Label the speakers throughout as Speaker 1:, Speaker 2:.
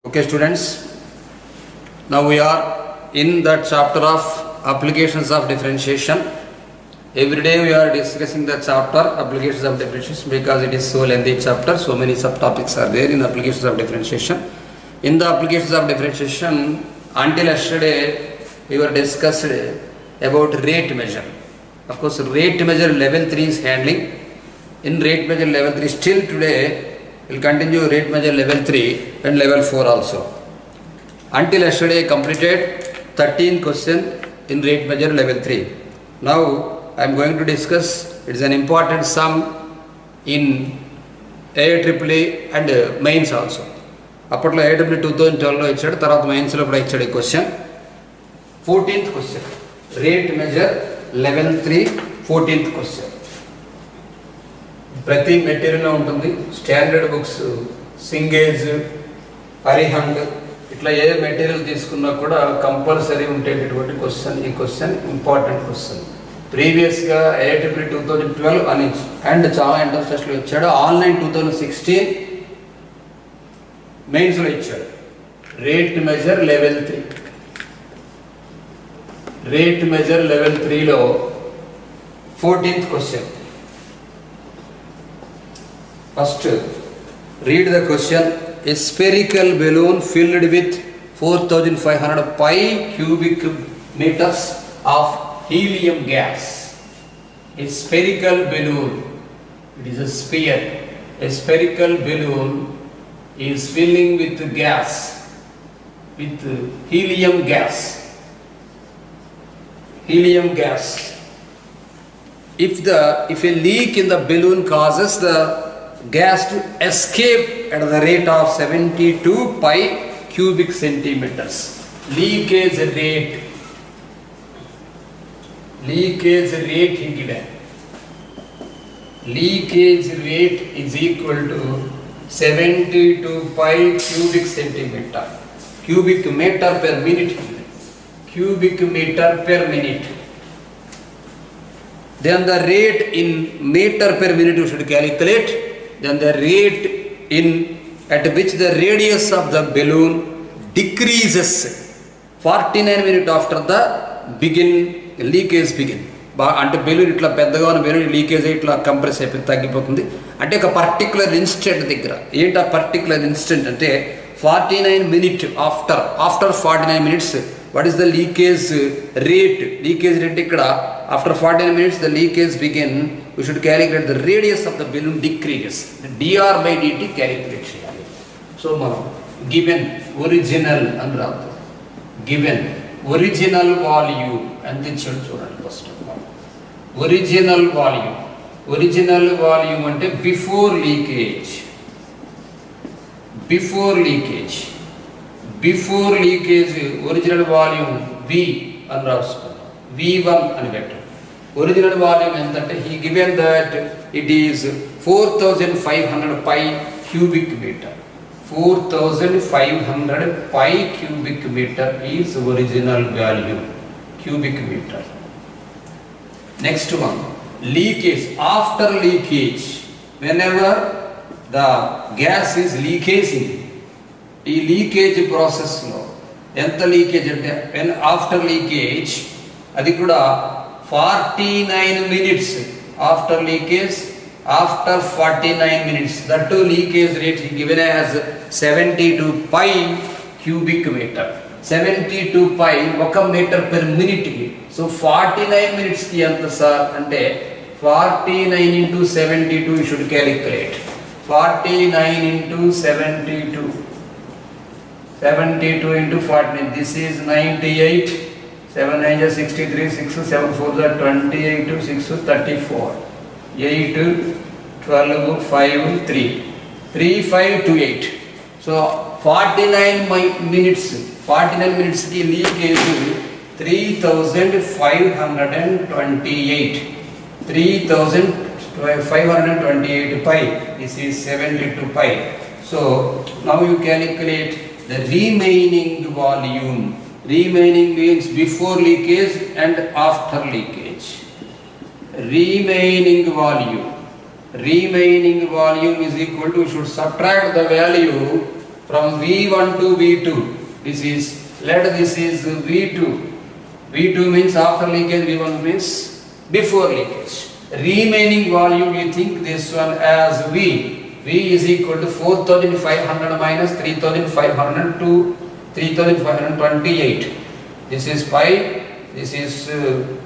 Speaker 1: Okay students, now we are in the chapter of applications of differentiation. Every day we are discussing the chapter applications of differentiation because it is so lengthy chapter, so many subtopics are there in applications of differentiation. In the applications of differentiation, until yesterday we were discussed about rate measure. Of course rate measure level 3 is handling. In rate measure level 3 still today we will continue rate measure level 3 and level 4 also. Until yesterday completed 13 question in rate measure level 3. Now I am going to discuss, it is an important sum in AIEEE and mains also. Appatlo AIEEE 2012 lo ichadu, tarvata mains lo kuda ichadu question. 14th question, rate measure level 3 14th question. ప్రతి material ఉంటుంది. Standard books, సింగేజ్, అరిహండ్ ఇట్లా ఏ material తీసుకున్నా కూడా compulsory ఉండేటటువంటి question. ఈ question important question. ప్రీవియస్గా AIEEE 2012 అని and చాలా ఎంట్రన్స్ టెస్ట్లో ఇచ్చాడు. ఆన్లైన్ 2016 మెయిన్స్లో ఇచ్చాడు. Rate measure level 3. Rate measure level 3లో 14th question. First, read the question. A spherical balloon filled with 4,500 pi cubic meters of helium gas. A spherical balloon, it is a sphere. A spherical balloon is filling with gas, with helium gas. Helium gas. If a leak in the balloon causes the gas to escape at the rate of 72 pi cubic centimeters. Leakage rate given. Leakage rate is equal to 72 pi cubic centimeter. Cubic meter per minute. Cubic meter per minute. Then the rate in meter per minute you should calculate. Then the rate at which the radius of the balloon decreases 49 minutes after the leakage begin. అంటే balloon ఇట్లా పెద్దగా ఉన్న balloon leakage ఇట్లా compress అయిపోయి తగ్గిపోతుంది. అంటే ఒక particular instant దగ్గర ఏంటి ఆ పర్టికులర్ ఇన్స్టెంట్ అంటే 49 minutes after 49 minutes what is the leakage rate? Leakage rate ikkada after 49 minutes the leakage begin. We should calculate the radius of the balloon decreases. The dr by dt calculate cheyali. So మనం given original అని రాదు. Given original volume and then చూడండి first of all. Original volume అంటే before leakage original volume V అని రాసుకుందాం. V1 అని పెట్టండి. Original volume entante he given that it is 4,500 pi cubic meter. 4,500 pi cubic meter is original volume, cubic meter. Next one, leakage. After leakage, whenever the gas is leaking, ఈ leakage ప్రాసెస్లో ఎంత leakage అంటే when after leakage అది కూడా 49 minutes after leakage, after 49 minutes, that too leakage rate given as 72 pi cubic meter. 72 pi ఒక metre per minute కి. So 49 minutes కి ఎంత సార్ అంటే 49 into 72 you should calculate. 49 into 72 into 49, this is 98. 7 9 is 63, 6 7 4 is 28, 6 34, 8 12 5 3 3 5 2 8. So 49 minutes ki leakage 3,528 pi. This is 72 pi. So now you calculate the remaining volume. Remaining means before leakage and after leakage. Remaining volume is equal to, should subtract the value from V1 to V2. This is V2. V2 means after leakage, V1 means before leakage. Remaining volume, you think this one as V. V is equal to 4500 minus 3500 to 3528. This is pi, this is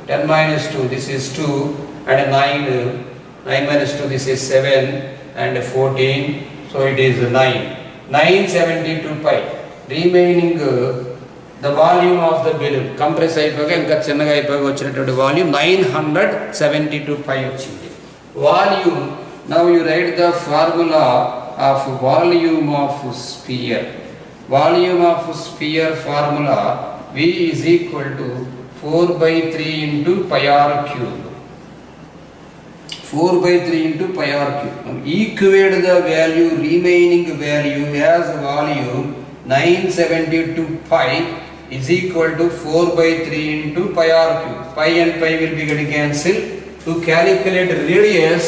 Speaker 1: 10 minus 2, this is 2, and 9 minus 2, this is 7, and 14, so it is 9. 972 pi. Remaining the volume of the balloon, compress అయిపోగా ఇంకా చిన్నగా అయిపోగా వచ్చినటువంటి volume 972 pi వచ్చింది. Volume, now you write the formula of volume of sphere. Volume of sphere formula V is equal to 4 by 3 into pi r cube. 4 by 3 into pi r cube. Equate the value, remaining value as volume 972 pi is equal to 4 by 3 into pi r cube. Pi and pi will be getting cancelled. To calculate radius,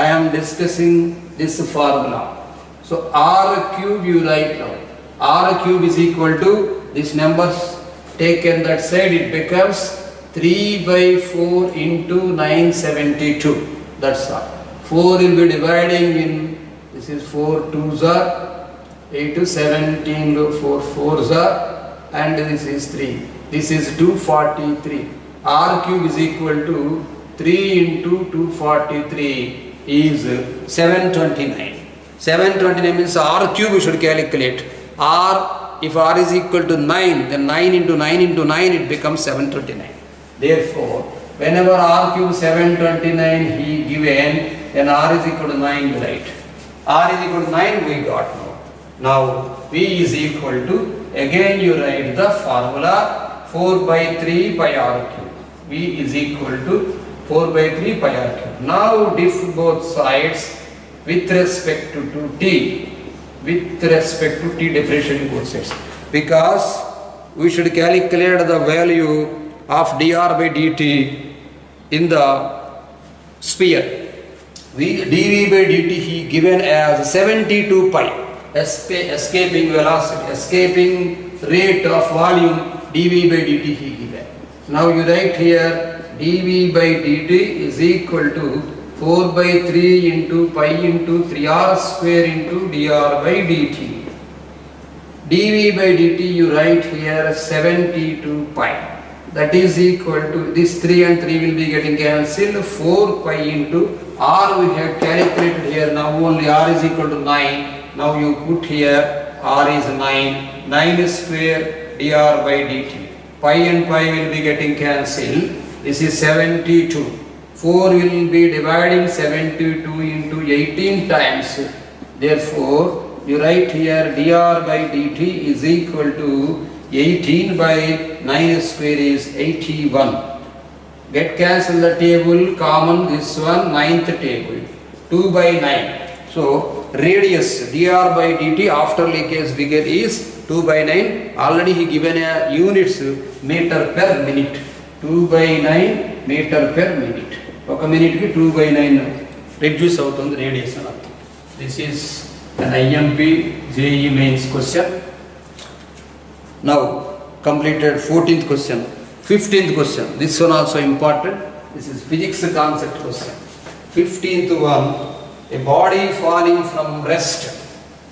Speaker 1: I am discussing this formula. So r cube you write now. R cube is equal to this numbers taken that side, it becomes 3 by 4 into 972. That's all. 4 will be dividing in, this is 4 2s are 8 to 17, 4 4s are, and this is 3. This is 243. R cube is equal to 3 into 243 is 729. 729 means R cube we should calculate. R, if R is equal to 9, then 9 into 9 into 9 it becomes 729. Therefore, whenever R cube 729 he given, then R is equal to 9 you write. R is equal to 9 we got now. Now V is equal to, again you write the formula 4 by 3 pi r cube. V is equal to 4 by 3 pi r cube. Now diff both sides with respect to t. With respect to t, differentiating both sides. Because we should calculate the value of dr by dt in the sphere. dv by dt he given as 72 pi. Escaping velocity, escaping rate of volume dv by dt he given. Now you write here dv by dt is equal to 4 by 3 into pi into 3r square into dr by dt. dv by dt you write here 72 pi. That is equal to, this 3 and 3 will be getting cancelled, 4 pi into r we have calculated here. Now only r is equal to 9. Now you put here r is 9. 9 square dr by dt. Pi and pi will be getting cancelled. This is 72. 4 will be dividing 72 into 18 times. Therefore, you write here dr by dt is equal to 18 by 9 square is 81. Get cancel the table, common this one, 9th table. 2 by 9. So, radius dr by dt after leakage figure is 2 by 9. Already he given a units meter per minute. 2 by 9 meter per minute. ఒక మినిట్కి 2 by 9 reduce అవుతుంది radius అని అర్థం. This is an IMP JEE mains question. Now completed 14th question. 15th question. This one also important. This is physics concept question. 15th one. A body falling from rest.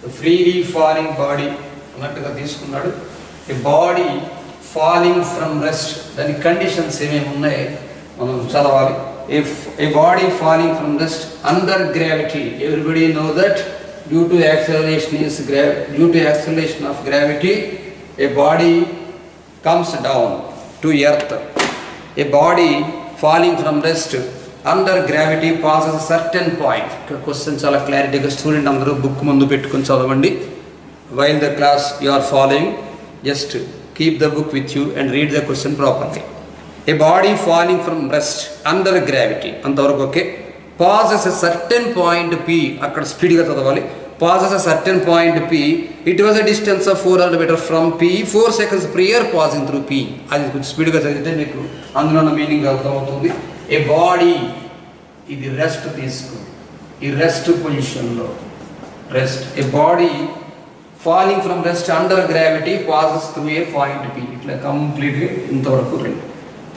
Speaker 1: The freely falling body. అన్నట్టుగా తీసుకున్నాడు. A body falling from rest. దాని conditions ఏమేమి ఉన్నాయి మనం చదవాలి. If a body falling from rest under gravity, everybody know that due to acceleration of gravity, a body comes down to earth. A body falling from rest under gravity passes a certain point. Question chala clarity ga student andaru book mundu pettukoni chadavandi. While the class you are following, just keep the book with you and read the question properly. A body falling from rest under gravity, antavaraku okay, passes a certain point P, akkada speed ga chadavali, passes a certain point P, it was a distance of 400 meters from P, 4 seconds prior passing through P. Adi speed ga chadite meeku andulo na meaning artham avutundi. A body idi rest teeskundi, ee rest position lo rest, a body falling from rest under gravity passes through a point P. Itla completely intavaraku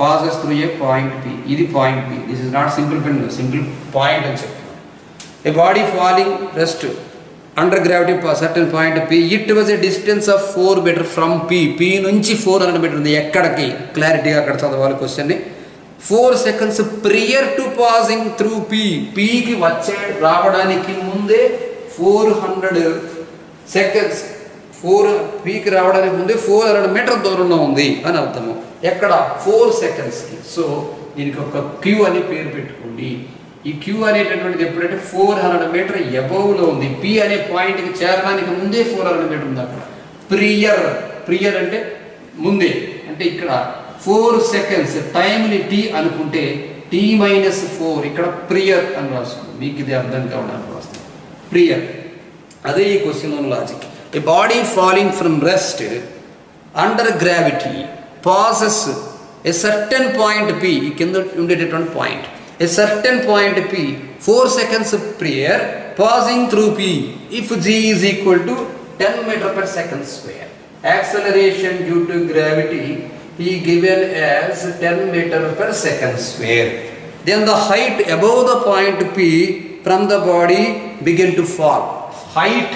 Speaker 1: passes through a point P. This point P. This is not simple pen, simple point and check. A body falling rest under gravity for a certain point P. It was a distance of 4 meters from P. P nunchi 400 meters undi. Ekkadaki clarity ga akkada chadavali question ni. 4 seconds prior to passing through P. P ki vache raavadaniki munde 400 seconds 4 P ki raavadaniki munde 400 meters దూరంలో ఉంది అని అర్థము. ఎక్కడ 4 seconds కి. So దీనికి ఒక Q అని పేరు పెట్టుకోండి. ఈ Q అనేటటువంటిది ఎప్పుడంటే 400 మీటర్ అబవ్ లో ఉంది. P అనే పాయింట్ కి చేరడానికి ముందే 400 మీటర్ ఉంది అక్కడ. ప్రియర్ అంటే ముందే, అంటే ఇక్కడ 4 seconds టైంని T అనుకుంటే T-4 ఇక్కడ ప్రియర్ అని రాస్తుంది. మీకు ఇది అర్థం కావడానికి రాస్తుంది ప్రియర్. అదే ఈ question logic. A body falling from rest under gravity passes a certain point P, కింద ఉండేటటువంటి point, a certain point P 4 seconds prior passing through P if G is equal to 10 meter per second square. Acceleration due to gravity is given as 10 meter per second square. Then the height above the point P from the body begin to fall. Height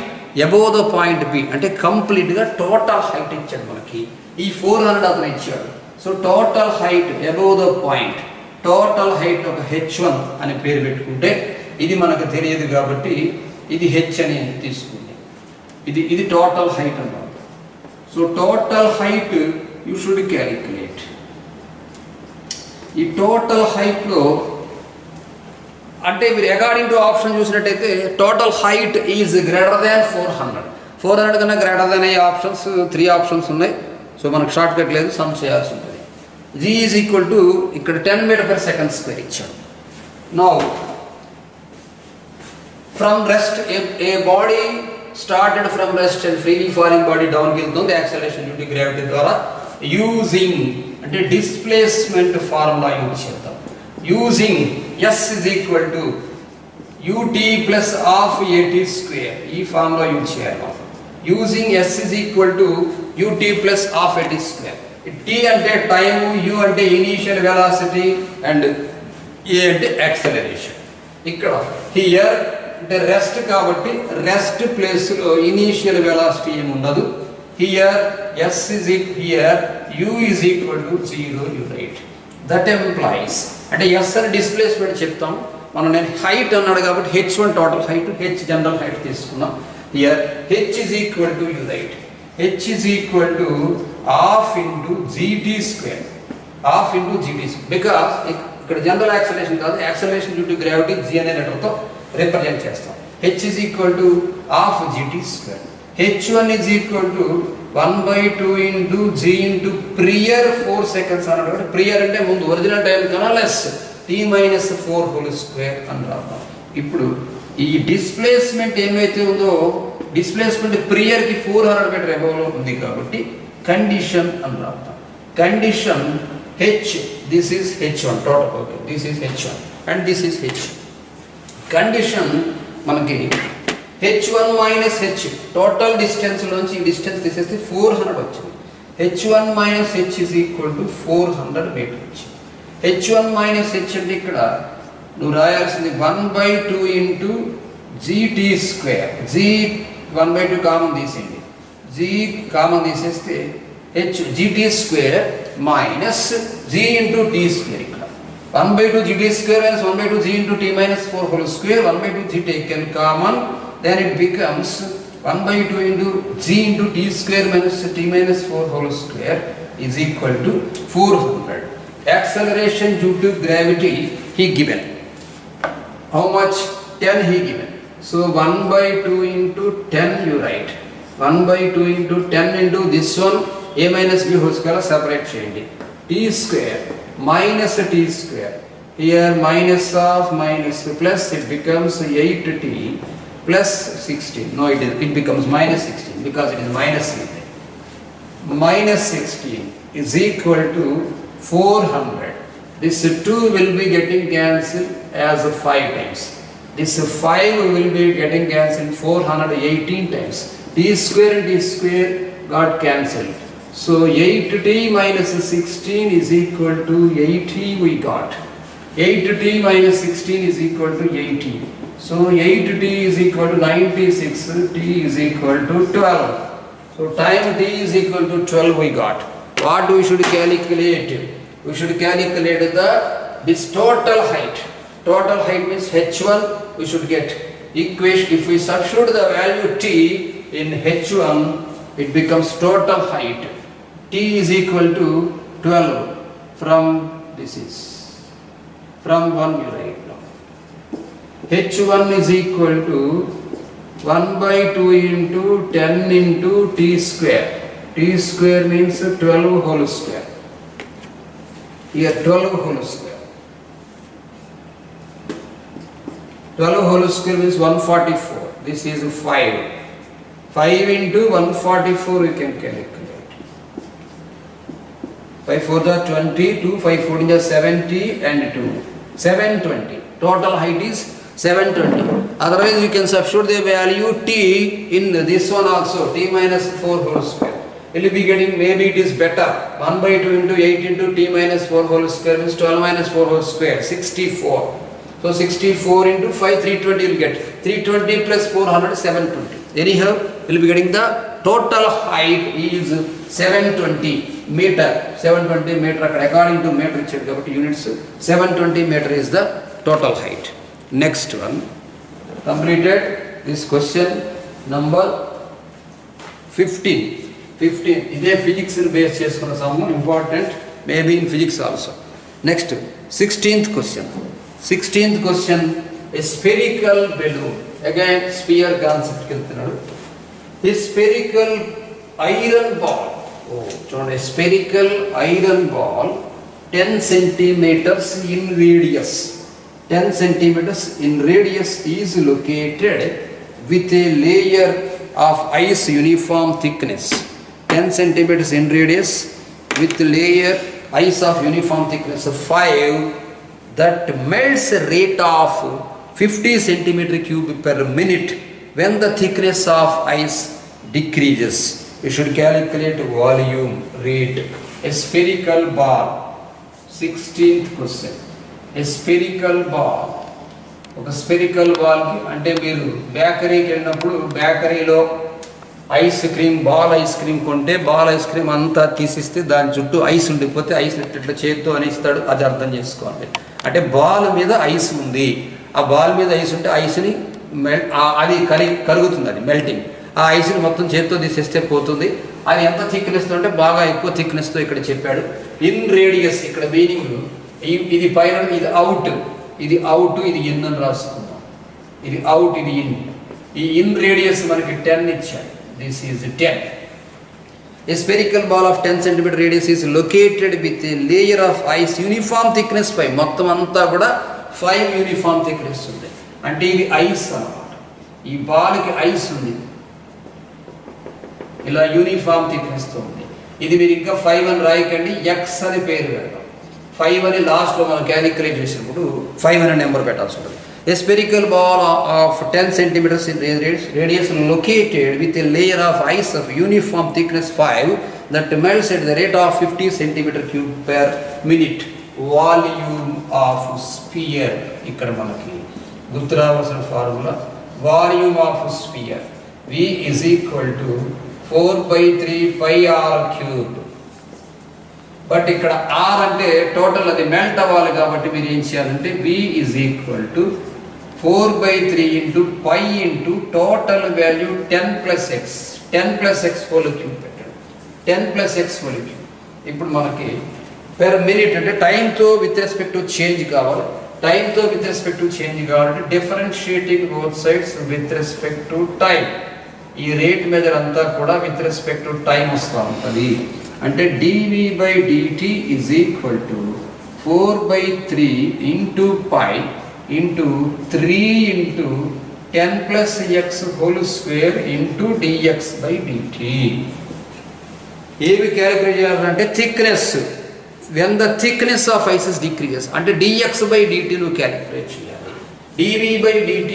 Speaker 1: above the point P అంటే complete గా total height ఇచ్చాడు మనకి. ఈ 400 అతను ఇచ్చాడు. So total height above the point, total height ఒక h1 అని పేరు పెట్టుకుంటే, ఇది మనకు తెలియదు కాబట్టి ఇది h అని తీసుకుంది. ఇది టోటల్ హైట్ అన్నమాట. So total height you should calculate. ఈ టోటల్ హైట్ లో అంటే మీరు అకార్డింగ్ టు ఆప్షన్ చూసినట్టయితే total height is greater than 400 కన్నా గ్రేటర్ దాన్ అయ్యే ఆప్షన్స్ 3 ఆప్షన్స్ ఉన్నాయి. సో మనకు షార్ట్ కట్ లేదు, సమ్ చేయాల్సి ఉంటుంది. G ఈజ్ ఈక్వల్ టు ఇక్కడ 10 మీటర్ పర్ సెకండ్ స్క్వేర్ ఇచ్చాడు. Now from rest a body started from rest and freely falling body డౌన్కి వెళ్తుంది యాక్సలరేషన్ డ్యూ టు గ్రావిటీ ద్వారా. యూజింగ్ అంటే డిస్ప్లేస్మెంట్ ఫార్ములా యూజ్ చేద్దాం. Using S is equal to ut plus half at square, ఈ formula use చేయాలి. Using S is equal to ut plus half at square. T అంటే time, U అంటే initial velocity and A అంటే acceleration. ఇక్కడ here అంటే rest కాబట్టి rest place లో initial velocity ఏమి ఉండదు. Here S is here, U is equal to 0, you write. That implies అంటే S అని డిస్ప్లేస్మెంట్ చెప్తాం మనం. నేను హైట్ అన్నాడు కాబట్టి h1 total height, h general height తీసుకున్నాం. Here h is equal to, you write, h is equal to half into gt square, half into gt square, because ఇక్కడ general acceleration కాదు, acceleration due to gravity g అనే లెటర్తో represent చేస్తాం. h is equal to half gt square. h1 is equal to 1/2 into g into prior 4 seconds అన్నమాట. Prior అంటే ముందు original time కన్నా less, t-4 whole square అని రాద్దాం. ఇప్పుడు ఈ డిస్ప్లేస్మెంట్ ఏమైతే ఉందో, డిస్ప్లేస్మెంట్ ప్రియర్ కి 400 మీటర్ అబవ్ లో ఉంది కాబట్టి కండిషన్ అని రాద్దాం. Condition h, this is h1 total, okay, this is h1 and this is h. Condition మనకి h1 minus h, total distance నుంచి ఈ డిస్టెన్స్ తీసేస్తే 400 వచ్చింది. h1 minus h is equal to 400 metre వచ్చింది. h1 minus h అంటే ఇక్కడ నువ్వు రాయాల్సింది 1/2 into gt square. g 1/2 common తీసేయండి, g కామన్ తీసేస్తే h gt square minus g into t square. ఇక్కడ 1/2 gt square minus 1/2 g into t-4 whole square, 1/2 g taken common, then it becomes 1/2 into g into t square minus t-4 whole square is equal to 400. Acceleration due to gravity he given. How much? 10 he given. So 1/2 into 10 you write. 1/2 into 10 into this one a minus b whole square separate cheyandi. T square minus t square. Here minus of minus plus, it becomes 8t plus 16. No, it becomes minus 16 because it is minus 16. Minus 16 is equal to 400. This 2 will be getting cancelled as 5 times. This 5 will be getting cancelled 418 times. t square and t square got cancelled. So 8t minus 16 is equal to 80 we got. 8t minus 16 is equal to 80. So 8t is equal to 96, t is equal to 12. So time t is equal to 12 we got. What we should calculate? We should calculate this total height. Total height means h1 we should get equation. If we substitute the value t in h1, it becomes total height. T is equal to 12 from this is from 1 you write now. h1 is equal to 1 by 2 into 10 into t square. T square means 12 whole square. Here 12 whole square. 12 whole square means 144. This is 5. 5 into 144 we can calculate. 5 4 the 20, 2 5 14 the 70 and 2. 720. Total height is 720. Otherwise you can substitute the value t in this one also. T minus 4 whole square. You will be getting, maybe it is better. 1 by 2 into 8 into t minus 4 whole square means 12 minus 4 whole square. 64. So 64 into 5, 320 you will get. 320 plus 400, 720. Anyhow, you will be getting the total height is 720 meter. 720 meter according to metric units. 720 meter is the total height. Next one. Completed this question number 15. 15. This is physics based important. Maybe in physics also. Next, 16th question. 16th question, a spherical balloon. Again, sphere concept. A spherical iron ball. A spherical iron ball 10 centimeters in radius. 10 centimeters in radius is located with a layer of ice uniform thickness. 10 centimeters in radius with layer ice of uniform thickness of 5 that melts a rate of 50 centimeter cube per minute when the thickness of ice decreases. We should calculate volume rate. A spherical ball. 16th question. A spherical ball. ఒక spherical బాల్కి అంటే మీరు బేకరీకి వెళ్ళినప్పుడు బేకరీలో ice cream ball ice cream కొంటే ball ice cream అంతా తీసిస్తే దాని చుట్టూ ఐస్ ఉండిపోతే ఐస్ ఇట్లా చేత్తో అనిస్తాడు, అది అర్థం చేసుకోండి. అంటే బాల్ మీద ఐస్ ఉంది, ఆ బాల్ మీద ఐస్ ఉంటే ఐస్ని అది కరుగుతుంది, అది మెల్టింగ్. ఆ ఐస్ని మొత్తం చేత్తో తీసేస్తే పోతుంది. అది ఎంత థిక్నెస్తో అంటే బాగా ఎక్కువ థిక్నెస్తో ఇక్కడ చెప్పాడు. ఇన్ రేడియస్ ఇక్కడ మీనింగ్ ఇది పైన, ఇది అవుట్, ఇది అవుట్, ఇది ఇన్ అని రాసుకుందాం. ఇది అవుట్, ఇది ఇన్. ఈ ఇన్ రేడియస్ మనకి 10 ఇచ్చాడు. This is 10. A spherical ball of 10 cm radius is located with a layer of ice uniform thickness 5. మొత్తం అంతా కూడా 5 యూనిఫామ్ థిక్నెస్ ఉంది. అంటే ఇది ఐస్ అన్నమాట. ఈ బాల్కి ఐస్ ఉంది, ఇలా యూనిఫామ్ థిక్నెస్తో ఉంది. ఇది మీరు ఇంకా 5 అని రాయకండి, ఎక్స్ అని పేరు పెడతాం. 5 అని లాస్ట్లో మనం క్యాలిక్యులేట్ చేసినప్పుడు 5 అనే నెంబర్ పెట్టాల్సి ఉంటుంది. A spherical ball of 10 centimeters in radius located with a layer of ice of uniform thickness 5 that melts at the rate of 50 centimeter cube per minute. Volume of sphere. ఇక్కడ మనకి గుర్తు రావాల్సిన formula volume of sphere V is equal to 4/3 pi r cube. But ఇక్కడ r అంటే total అది melt అవ్వాలి కాబట్టి మీరు ఏం చేయాలంటే V is equal to 4/3 into pi into total value 10 plus x. 10 plus x whole cube పెట్టండి. 10 plus x whole cube. ఇప్పుడు మనకి పెర్ మినిట్ అంటే టైంతో విత్ రెస్పెక్ట్ టు చేంజ్ కావాలి. టైంతో విత్ రెస్పెక్ట్ టు చేంజ్ కావాలంటే differentiating both sides with respect to time. ఈ rate measure అంతా కూడా with respect to time వస్తూ ఉంటుంది. అంటే dv/dt is equal to 4/3 into pi into 3 into 10 plus x whole square into dx/dt. ఏవి calculate చేయాలంటే thickness, when the thickness of ice is decreases, అంటే dx/dt ను క్యాలిక్యులేట్ చేయాలి. dv/dt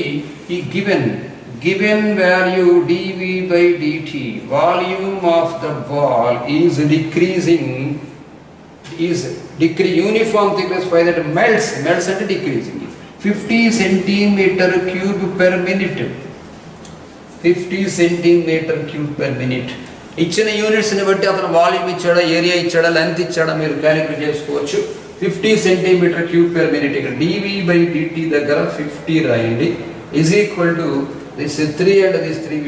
Speaker 1: ఈ given given value dV by dt, volume of the ball is decreasing, uniform thickness phi that melts and decreasing 50 centimeter cube per minute, 50 centimeter cube per minute. ఇచ్చిన units ని బట్టి అతను volume ఇచ్చాడా, area ఇచ్చాడా, length ఇచ్చాడా మీరు calculate చేసుకోవచ్చు. 50 centimetre cube per minute. ఇక్కడ dV by dt దగ్గర 50 రాయండి is equal to this 3 and this 3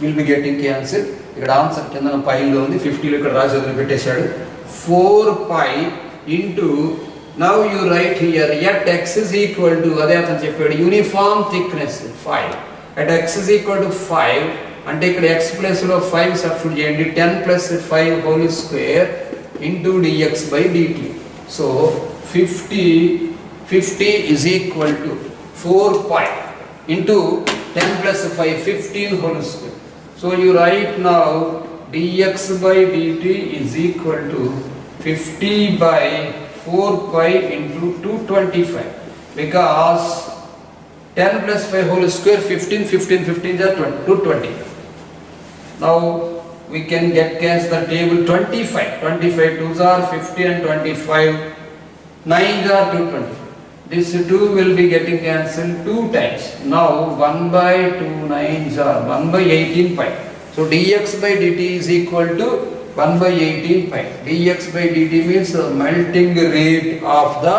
Speaker 1: will be getting cancelled. ఇక్కడ ఆన్సర్ కింద పైలో ఉంది, 50 లో ఇక్కడ రాసి వదిలిపెట్టేశాడు. 4 pi into, now you write here at x is equal to, అదే అతను చెప్పాడు uniform thickness 5, at x is equal to 5 అంటే ఇక్కడ x ప్లస్ లో 5 సబ్స్టిట్యూట్ చేయండి, 10 plus 5 whole square into dx by dt. So 50 is equal to 4 pi into 10 plus 5, 15 whole square. So you write now dx by dt is equal to 50 by 4 pi into 225, because 10 plus 5 whole square 15 are 220. Now we can get cancel the table 25 2s are 50 and 25 9s are 225. This 2 will be getting cancelled 2 times. Now 1 by 2 9s are 1 by 18 pi. So dx by dt is equal to 1 by 18 pi. dx by dt means the melting rate of the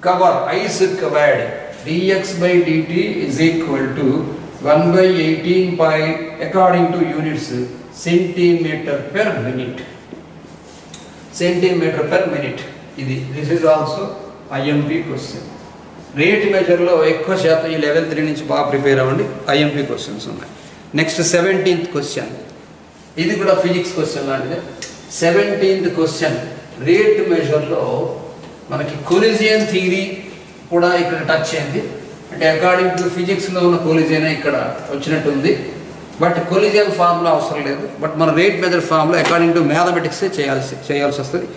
Speaker 1: cover, ice covered. dx by dt is equal to 1 by 18 pi according to units centimeter per minute. Centimeter per minute. This is also IMP question. Rate మెజర్లో ఎక్కువ శాతం ఈ level 3 నుంచి బాగా prepare అవ్వండి, IMP questions ఉన్నాయి. Next 17th question, ఇది కూడా ఫిజిక్స్ క్వశ్చన్ లాంటిదే. 17th క్వశ్చన్, రేట్ మెజర్లో మనకి కొలిజియన్ థియరీ కూడా ఇక్కడ టచ్ అయింది. అంటే అకార్డింగ్ టు ఫిజిక్స్లో ఉన్న కొలిజియన్ ఇక్కడ వచ్చినట్టుంది, బట్ కొలిజియన్ ఫార్ములా అవసరం లేదు. బట్ మన rate measure formula according to మ్యాథమెటిక్సే చేయాల్సి వస్తుంది.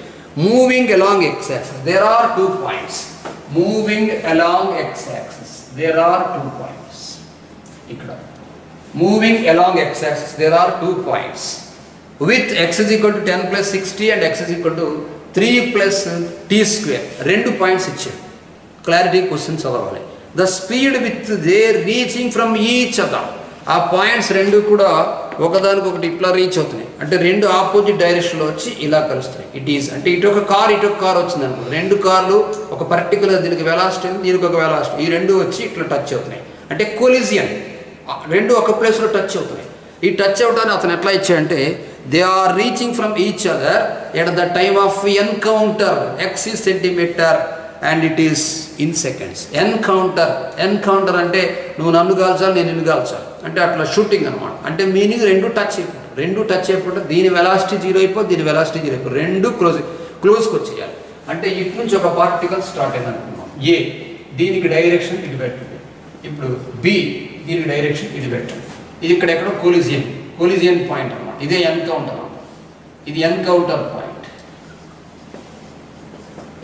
Speaker 1: Moving along x-axis, there are 2 points. Moving along x-axis, there are 2 points. Ikkada. Moving along x-axis, there are 2 points. With x is equal to 10 plus 60 and x is equal to 3 plus t square. 2 points ఇచ్చారు. Clarity questions అవ్వాలి. The speed with they reaching from each other. ఆ points రెండు కూడా ఒకదానికొకటి ఇట్లా reach అవుతున్నాయి, అంటే రెండు ఆపోజిట్ డైరెక్షన్లో వచ్చి ఇలా కలుస్తాయి. ఇట్ ఈజ్ అంటే ఇటు ఒక కార్ వచ్చింది అనుకో, 2 కార్లు ఒక పర్టికులర్ దీనికి వెలాసిటీ ఉంది, దీనికి ఒక వెలాసిటీ, ఈ రెండు వచ్చి ఇట్లా టచ్ అవుతున్నాయి. అంటే కొలిజియన్, రెండు ఒక ప్లేస్లో టచ్ అవుతున్నాయి. ఈ టచ్ అవడానికి అతను ఎట్లా ఇచ్చాడంటే they are reaching from each other at the time of encounter. X is centimetre and it is in seconds. Encounter అంటే నువ్వు నన్ను కాల్చాలి, నేను నిన్ను కాల్చాలి, అంటే అట్లా షూటింగ్ అనమాట. అంటే మీనింగ్ రెండు టచ్ అయిపోతే దీని వెలాసిటీ 0 అయిపోయి, దీని వెలాసిటీ 0 అయిపోయి, రెండు క్లోజ్కి వచ్చేయాలి. అంటే ఇటు నుంచి ఒక పార్టికల్ స్టార్ట్ అయింది అనుకున్నాం. ఏ దీనికి డైరెక్షన్ ఇది పెట్టండి, ఇప్పుడు బి దీనికి డైరెక్షన్ ఇది పెట్టండి. ఇది ఇక్కడ ఎక్కడో కొలిజియన్ పాయింట్ అనమాట. ఇదే ఎన్కౌంటర్ అనమాట. ఇది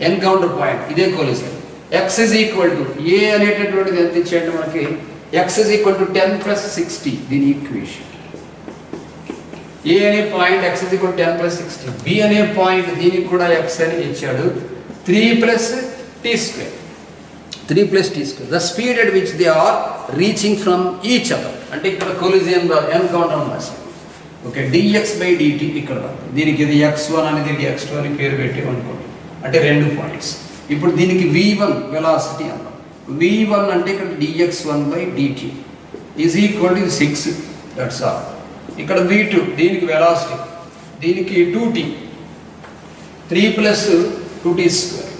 Speaker 1: ఎన్కౌంటర్ పాయింట్, ఇదే కొలిజియన్. ఎక్స్ ఇస్ ఈక్వల్ టు ఏ అనేటటువంటిది ఎంత ఇచ్చేయండి మనకి, x is equal to 10 plus 60, దీని ఈక్వేషన్. ఏ అనే point x is equal to 10 plus 60, b అనే పాయింట్ దీనికి కూడా x అని ఇచ్చాడు, 3 plus t square. The speed at which they are reaching from each other, అంటే ఇక్కడ కొలిజియన్ ఎన్కౌంటర్ రాశారు. ఓకే, dx by dt ఇక్కడ దీనికి ఇది x1 అని దీనికి x2 అని పేరు పెట్టి అనుకోండి, అంటే 2 పాయింట్స్. ఇప్పుడు దీనికి v1 వెలాసిటీ అన్నాం. v1 అంటే ఇక్కడ dx1 by dt is equal to 6, that's all. ఇక్కడ v2 దీనికి వెలాసిటీ, దీనికి 2t, 3 plus 2t square,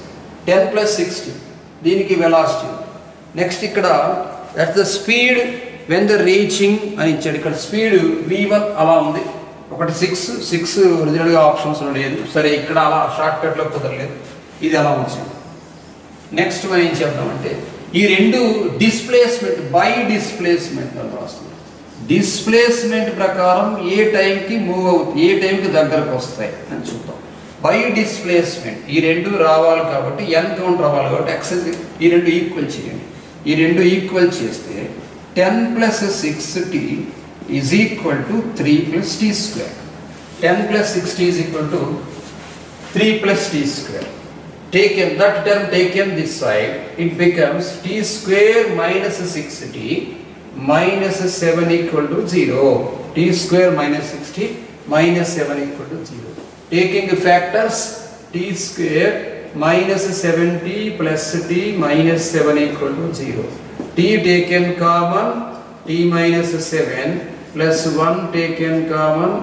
Speaker 1: 10 plus 60 దీనికి వెలాసిటీ. నెక్స్ట్ ఇక్కడ that's the speed when the reaching అని ఇచ్చాడు. ఇక్కడ స్పీడ్ v1 అలా ఉంది, ఒకటి 6 ఒరిజినల్గా ఆప్షన్స్ లేదు, సరే ఇక్కడ అలా షార్ట్ కట్లో కుదరలేదు, ఇది అలా ఉంచాడు. నెక్స్ట్ మనం ఏం చెప్తామంటే ఈ రెండు డిస్ప్లేస్మెంట్ బై డిస్ప్లేస్మెంట్ అని రాస్తుంది. డిస్ప్లేస్మెంట్ ప్రకారం ఏ టైంకి మూవ్ అవుతుంది, ఏ టైంకి దగ్గరకు వస్తాయి అని చూద్దాం. బై డిస్ప్లేస్మెంట్ ఈ రెండు రావాలి కాబట్టి ఎన్కౌంటర్ రావాలి కాబట్టి ఎక్సెస్ ఈ రెండు ఈక్వల్ చేయండి. ఈ రెండు ఈక్వల్ చేస్తే 10 plus 6t is equal to 3 plus t square. 10 plus 6t is equal to 3 plus t square. Taken that term taken this side, it becomes t square minus 6t minus 7 equal to 0. T square minus 6t minus 7 equal to 0. Taking the factors, t square minus 7t plus t minus 7 equal to 0. T taken common, t minus 7 plus 1 taken common,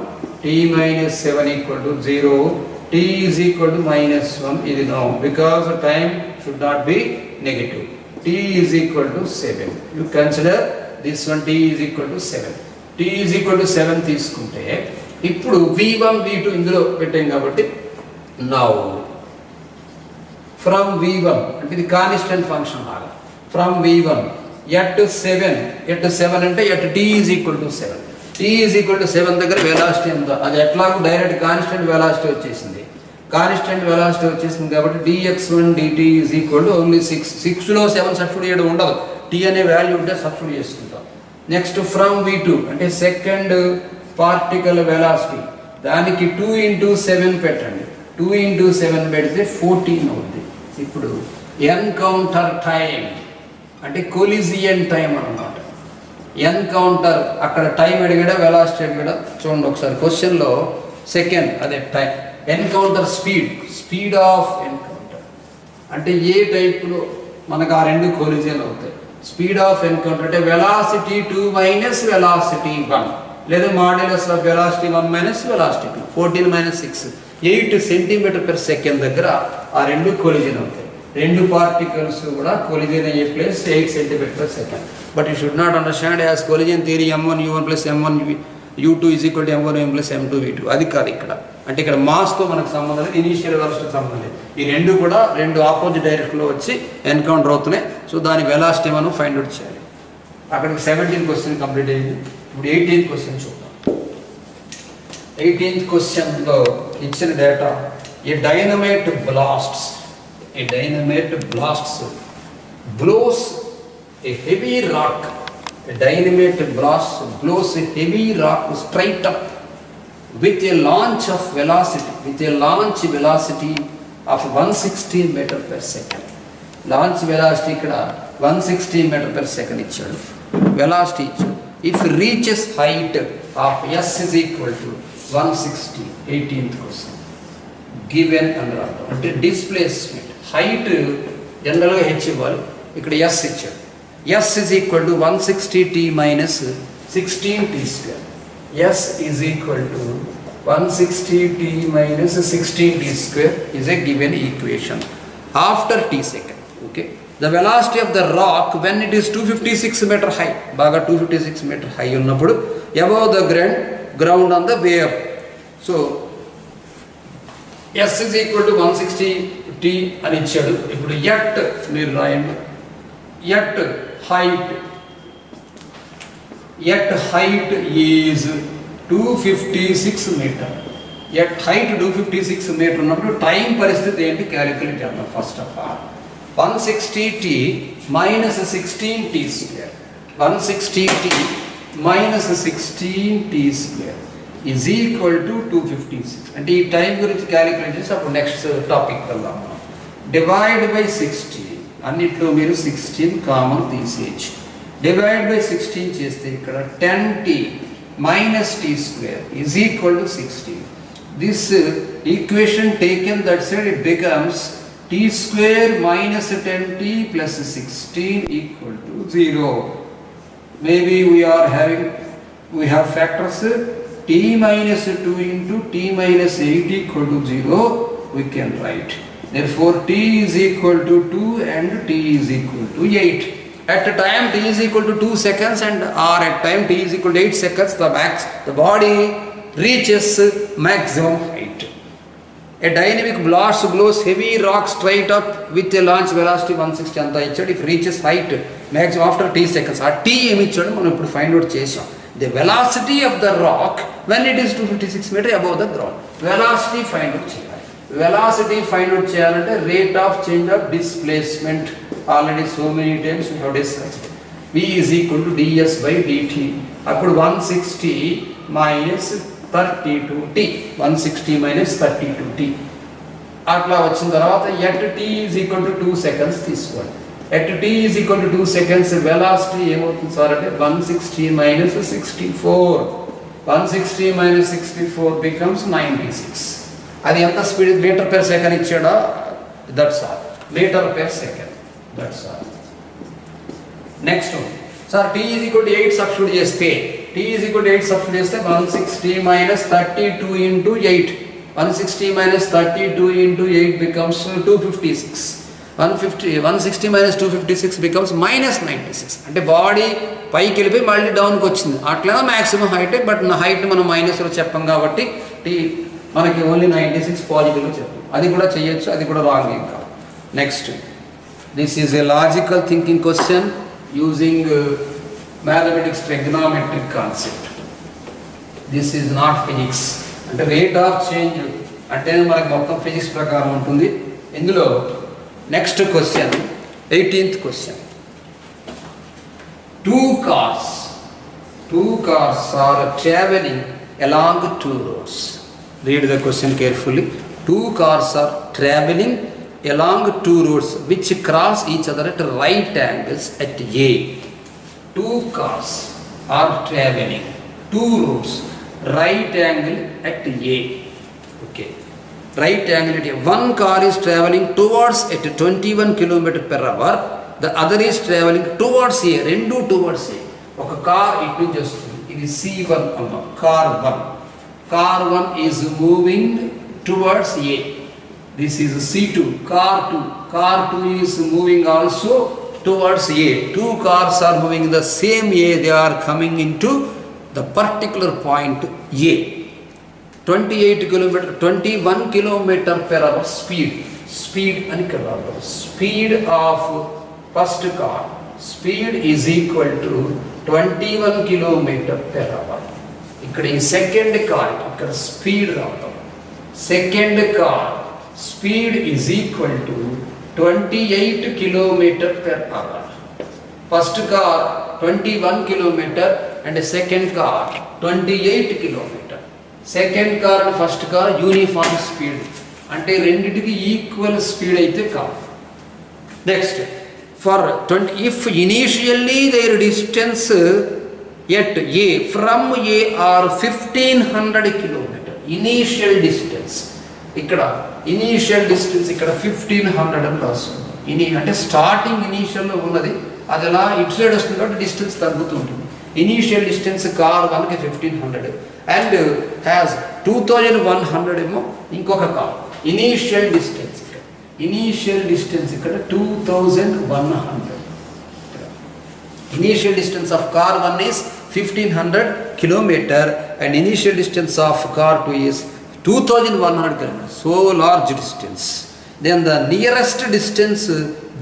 Speaker 1: t minus 7 equal to 0. T is equal to minus 1 is no, because the time should not be negative. T is equal to 7. You consider this one, t is equal to 7. T is equal to 7 తీసుకుంటే ఇప్పుడు v1 v2 ఇందులో పెట్టాం కాబట్టి now from v1 అంటే ఇది constant function లాగా from v1 at 7 అంటే at t is equal to 7. t is equal to 7 దగ్గర వెలాసిటీ ఎంత, అది ఎట్లాగో డైరెక్ట్ కాన్స్టెంట్ వెలాసిటీ వచ్చేసింది. కాన్స్టెంట్ వెలాసిటీ వచ్చేసింది కాబట్టి dx1 dt is equal to only 6. 6 లో 7 సబ్స్టిట్యూట్ చేయడం ఉండదు, t అనే వాల్యూ ఉంటే సబ్స్టిట్యూట్ చేసుకుంటాం. నెక్స్ట్ ఫ్రమ్ v2 అంటే సెకండ్ పార్టికల్ వెలాసిటీ, దానికి 2 into 7 పెట్టండి. 2 into 7 పెడితే 14 అవుతుంది. ఇప్పుడు ఎన్కౌంటర్ టైం అంటే కొలిజియన్ టైం అన్నమాట. ఎన్కౌంటర్ అక్కడ టైం అడిగాడా వెలాసిటీ అడిగాడా చూడండి ఒకసారి క్వశ్చన్లో. సెకండ్ అదే time. Encounter speed of encounter అంటే ఏ టైప్లో మనకు ఆ రెండు కొలిజియన్ అవుతాయి. స్పీడ్ ఆఫ్ ఎన్కౌంటర్ అంటే వెలాసిటీ 2 మైనస్ వెలాసిటీ 1 లేదా modulus of velocity 1 minus velocity 2. 14 minus 6 8 centimetre per second దగ్గర ఆ రెండు కొలిజియన్ అవుతాయి. రెండు పార్టికల్స్ కూడా కొలిజియన్ అయ్యే place 8 centimetre per second. But you should not understand as collision theory m1 u1 plus m1 u2 is equal to m1 m plus m2 v2. అది కాదు ఇక్కడ. అంటే ఇక్కడ మాస్తో మనకు సంబంధం లేదు, ఇనీషియల్ వెలాసిటీ సంబంధం లేదు. ఈ రెండు కూడా రెండు ఆపోజిట్ డైరెక్షన్లో వచ్చి ఎన్కౌంటర్ అవుతున్నాయి. సో దాని వెలాసిటీ మనం ఫైండ్ అవుట్ చేయాలి. అక్కడికి 17th క్వశ్చన్ కంప్లీట్ అయ్యింది. ఇప్పుడు 18th క్వశ్చన్ చూద్దాం. 18th క్వశ్చన్లో ఇచ్చిన data A dynamite blasts blows a heavy rock. A dynamite blast blows a heavy rock straight up with a launch velocity of 160 meter per second. Launch velocity ఇక్కడ 160 meter per second ఇచ్చాడు. Velocity ఇచ్చాడు. If reaches height of s is equal to 160. 18th question given under అంటే displacement height జనరల్గా h ఇవ్వాలి, ఇక్కడ s ఇచ్చాడు. s is equal to 160t minus 16t square. s is equal to 160t minus 16t square is a given equation after t second. Okay, the velocity of the rock when it is 256 meter high, బాగా 256 meter high ఉన్నప్పుడు above the ground on the way up. So s is equal to 160t అని ఇచ్చాడు. ఇప్పుడు at మీరు రాయండి. At height is 256 metre. At height 256 metre ఉన్నప్పుడు time పరిస్థితి ఏంటి క్యాలిక్యులేట్ చేద్దాం. First of all 160t minus 16t square. 160t minus 16t square is equal to 256. అంటే ఈ టైం గురించి క్యాలిక్యులేట్ చేసి అప్పుడు నెక్స్ట్ టాపిక్ వెళ్దాం. డివైడ్ బై 16, అన్నిట్లో మీరు 16 కామన్ తీసేయచ్చు. డివైడ్ బై 16 చేస్తే ఇక్కడ 10t minus t square is equal to 16. This equation taken that side, it becomes t square minus 10t plus 16 equal to 0. Maybe we have factors t minus 2 into t minus 8 equal to 0. We can write. Therefore, t is equal to 2 and t is equal to 8. At a time t is equal to 2 seconds and or at time t is equal to 8 seconds, the body reaches maximum height. A dynamic blast blows heavy rock straight up with a launch velocity 160 anta ichadu. If reaches height maximum after t seconds, ఆ t ఏమి ఇచ్చాడు మనం ఇప్పుడు find out చేసాం. The velocity of the rock when it is 256 meter above the ground. Velocity find out చేయాలి. Velocity find out చేయాలంటే rate of change of displacement. Already so many times we have discussed. V is equal to ds by dt. అప్పుడు 160 minus 32t, 160 minus 32t. అట్లా వచ్చిన తర్వాత at t is equal to 2 seconds తీసుకోండి. at t is equal to 2 seconds velocity ఏమవుతుంది sir అంటే 160 minus 64. 160 minus 64 becomes 96. అది ఎంత speed metre per second ఇచ్చాడా? That's all. Meter per second. That's all. Next one. Sir, t is equal to 8 substitute చేస్తే t is equal to 8 substitute చేస్తే 160 minus 32 into 8. 160 minus 32 into 8 becomes 256. 160 minus 256 becomes minus 96. అంటే body పైకి వెళ్ళిపోయి మళ్ళీ డౌన్కి వచ్చింది. అట్లా maximum height, but నా height మనం మైనస్లో చెప్పాం కాబట్టి t మనకి ఓన్లీ 96 పాజిటివ్లో చెప్పాం. అది కూడా చేయొచ్చు, అది కూడా రాంగ్ ఏం కాదు. Next, this is a logical thinking question using mathematics trigonometric concept. This is not physics. అంటే రేట్ ఆఫ్ చేంజ్ అంటే మనకి మొత్తం ఫిజిక్స్ ప్రకారం ఉంటుంది. ఇందులో next question 18th question. Two cars are traveling along two roads. Read the question carefully. Two cars are traveling along two roads which cross each other at right angles at A. Two cars are traveling two roads right angle at A. Okay. Right angle at A. One car is traveling towards at 21 km per hour. The other is traveling towards A. Rendu towards A. Oka car itu నుంచి వస్తుంది. ఇది C1 అమ్మ. Car 1. Car 1 is moving towards A. This is C2. Car 2. Car 2 is moving also towards A. Two cars are moving in the same A. They are coming into the particular point A. 21 kilometer per hour speed. Speed and speed of first car. Speed is equal to 21 kilometer per hour. ఇక్కడ ఈ second car ఇక్కడ speed రావడం. Second car speed is equal to 28 kilometer per hour. First car 21 kilometer and second car 28 kilometer. Second car and first car uniform speed, అంటే రెండింటికి equal speed అయితే కాదు. Next, for 20 if initially their distance at A from A are 1500 km. Initial distance ఇక్కడ initial distance ఇక్కడ 1500 అని రాస్తుంది. అంటే starting ఇనీషియల్లో ఉన్నది అది అలా ఇటు సైడ్ వస్తుంది కాబట్టి డిస్టెన్స్ తగ్గుతూ ఉంటుంది. ఇనీషియల్ డిస్టెన్స్ కార్ 1కి 1500 అండ్ హ్యాస్ 2100 ఏమో ఇంకొక కార్. ఇనీషియల్ డిస్టెన్స్ ఇక్కడ 2100. Initial distance of car 1 is 1500 km and initial distance of car 2 is 2100 km. So large distance. Then the nearest distance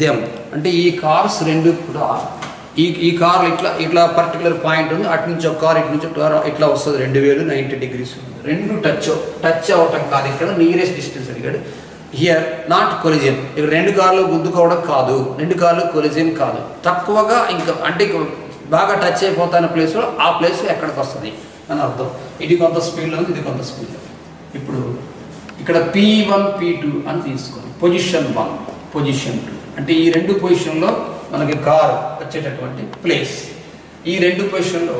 Speaker 1: them. అంటే ఈ కార్స్ రెండు కూడా ఈ కార్ ఇట్లా పర్టికులర్ పాయింట్ ఉంది, అటు నుంచి ఒక కార్ ఇటు నుంచి ఇట్లా వస్తుంది. 2090 degrees ఉంది. రెండు టచ్ అవటం కాదు. ఇక్కడ నియరెస్ట్ డిస్టెన్స్ అడిగాడు. Here not collision. ఇక్కడ రెండు కార్లు గుద్దుకోవడం కాదు, రెండు కార్లు కొలిజన్ కాదు. తక్కువగా ఇంకా అంటే బాగా టచ్ అయిపోతున్న ప్లేస్లో ఆ ప్లేస్ ఎక్కడికి వస్తుంది అని అర్థం. ఇది కొంత స్పీడ్లో ఉంది, ఇది కొంత స్పీడ్లో. ఇప్పుడు ఇక్కడ P1 P2 అని తీసుకోండి. పొజిషన్ 1 పొజిషన్ 2 అంటే ఈ రెండు పొజిషన్లో మనకి కార్ వచ్చేటటువంటి ప్లేస్. ఈ రెండు పొజిషన్లో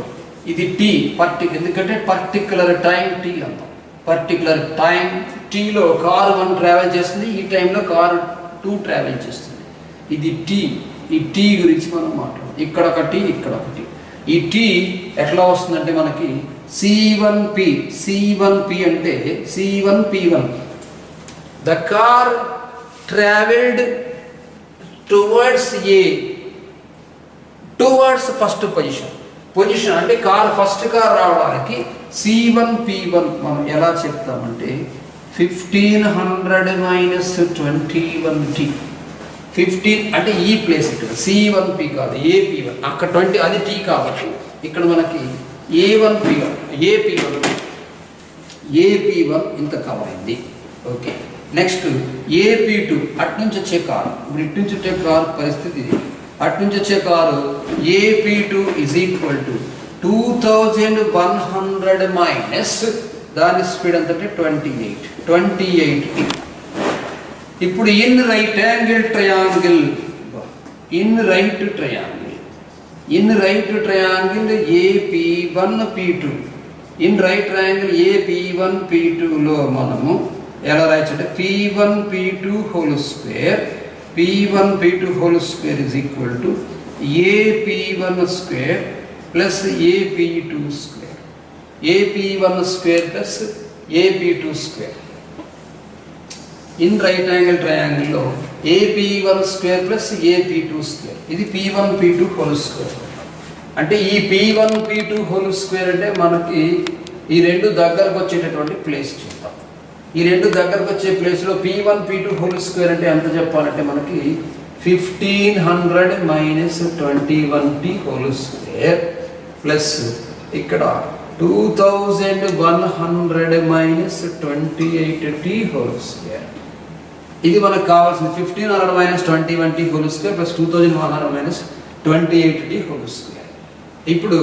Speaker 1: ఇది T ఎందుకంటే పర్టికులర్ టైం T అంటాం. పర్టికులర్ టైం Tలో కార్ 1 ట్రావెల్ చేస్తుంది, ఈ టైంలో కార్ 2 ట్రావెల్ చేస్తుంది. ఇది T. ఈ T గురించి మనం మాట్లాడాం. ఇక్కడ ఒకటి ఇక్కడ ఒకటి. ఈ T ఎట్లా వస్తుందంటే మనకి C1P అంటే C1P1. The car travelled towards A towards first position అంటే కార్ ఫస్ట్ కార్ రావడానికి C1P1 మనం ఎలా చెప్తామంటే 1500 minus 21T. 15 అంటే ఈ ప్లేస్ ఇక్కడ C1P కాదు AP1. అక్కడ 20 అది T కాబట్టి ఇక్కడ మనకి AP1 ఇంత కవర్ అయింది. ఓకే, నెక్స్ట్ AP2 అటు నుంచి వచ్చే కార్. ఇప్పుడు ఇటు నుంచి వచ్చే కార్ పరిస్థితి అటు నుంచి వచ్చే car AP2 is equal to 2100 minus దాని స్పీడ్ అంతటి 28. ఇప్పుడు in right triangle AP1 P2 in right triangle AP1 P2 లో మనము ఎలా రాయొచ్చు అంటే P1 P2 whole square is equal to AP1 square plus AP2 square AP1 square plus AP2 square. In right angle triangle లో AP1 square plus AP2 square ఇది P1 P2 whole square. అంటే ఈ P1 P2 whole square అంటే మనకి ఈ రెండు దగ్గరకు వచ్చేటటువంటి ప్లేస్ చూద్దాం. ఈ రెండు దగ్గరకు వచ్చే ప్లేస్లో P1 P2 హోల్ స్క్వేర్ అంటే ఎంత చెప్పాలంటే మనకి 1500 minus 21t whole square plus ఇక్కడ 2100 మైనస్ 28t హోల్ స్క్వేర్. ఇది మనకు కావాల్సింది 1500 minus 21t whole square plus 2100 minus 28t whole square. ఇప్పుడు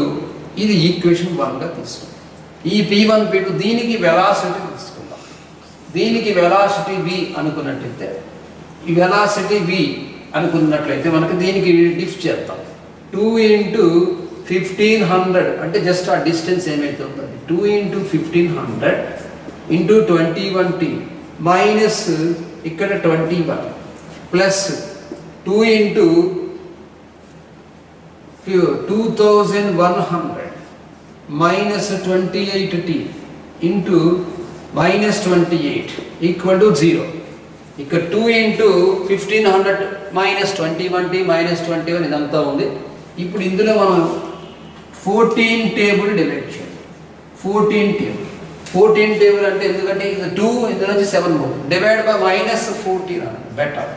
Speaker 1: ఇది ఈక్వేషన్ 1గా తీసుకుందాం. ఈ P1 P2 దీనికి వెలాసిటీ తీసుకుందాం. దీనికి వెలాసిటీ v అనుకున్నట్లయితే ఈ వెలాసిటీ v అనుకున్నట్లయితే మనకి దీనికి డిఫ్ చేద్దాం. 2 into 1500 అంటే జస్ట్ ఆ డిస్టెన్స్ ఏమైతే ఉంటుంది 2 into 1500 into 21t మైనస్ ఇక్కడ 21 plus 2 into 2100 minus 28t into minus 28 equal to 0. ఇక్కడ 2 into 1500 మైనస్ 21t మైనస్ 21 ఇదంతా ఉంది. ఇప్పుడు ఇందులో మనం 14 టేబుల్ డివైడ్ చేయాలి. 14 టేబుల్ అంటే ఎందుకంటే ఇది 2 ఇందులో నుంచి 7 పోతుంది. డివైడ్ బై మైనస్ 14 అన్నది బెటర్.